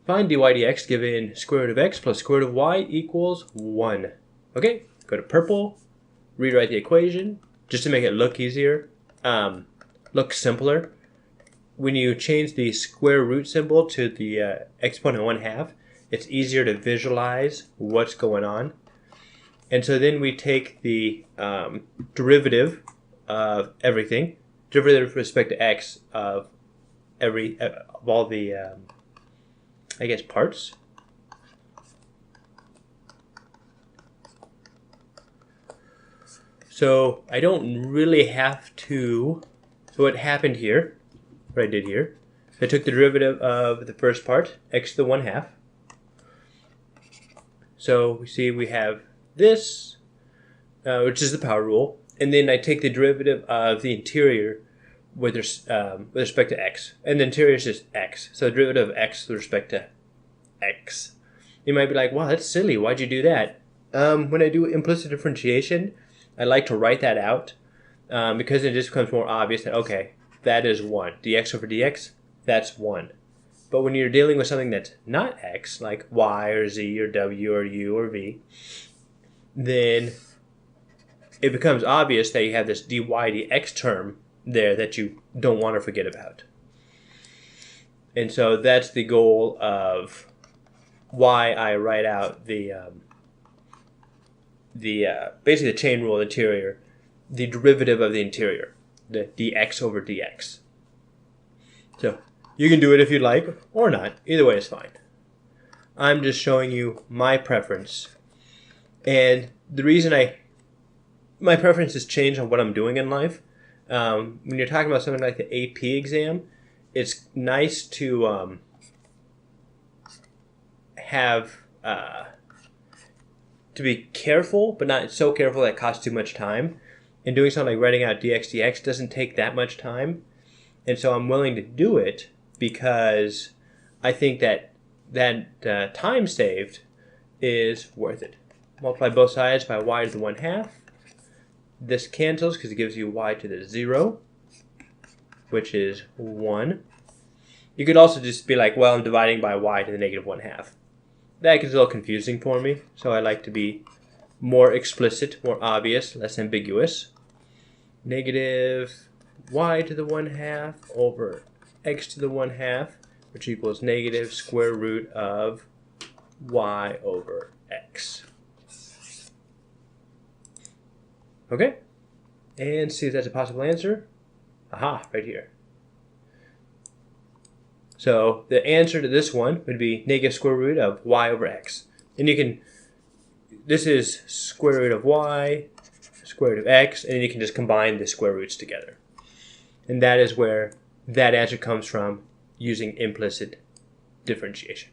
Find dy dx given square root of x plus square root of y equals 1. Okay, go to purple, rewrite the equation, just to make it look easier, look simpler. When you change the square root symbol to the exponent 1/2, it's easier to visualize what's going on. And so then we take the derivative of everything, derivative with respect to x of all the I guess parts. So I don't really have to. So what happened here, what I did here, I took the derivative of the first part, x to the 1/2. So we see we have this, which is the power rule, and then I take the derivative of the interior with respect to x, and the interior is just x. So the derivative of x with respect to x. You might be like, wow, that's silly. Why'd you do that? When I do implicit differentiation, I like to write that out because it just becomes more obvious that, okay, that is 1. dx over dx, that's 1. But when you're dealing with something that's not x, like y or z or w or u or v, then it becomes obvious that you have this dy dx term there that you don't want to forget about. And so that's the goal of why I write out basically the chain rule of the interior, the derivative of the interior, the dx over dx. So you can do it if you'd like or not. Either way is fine. I'm just showing you my preference. And the reason my preference has changed on what I'm doing in life. When you're talking about something like the AP exam, it's nice to have to be careful, but not so careful that it costs too much time. And doing something like writing out dx dx doesn't take that much time. And so I'm willing to do it because I think that time saved is worth it. Multiply both sides by y to the 1/2. This cancels because it gives you y to the 0, which is 1. You could also just be like, well, I'm dividing by y to the negative 1/2. That gets a little confusing for me, so I like to be more explicit, more obvious, less ambiguous. Negative y to the 1/2 over x to the 1/2, which equals negative square root of y over x. Okay, and see if that's a possible answer. Aha, right here. So the answer to this one would be negative square root of y over x. And you can, this is square root of y, square root of x, and you can just combine the square roots together. And that is where that answer comes from using implicit differentiation.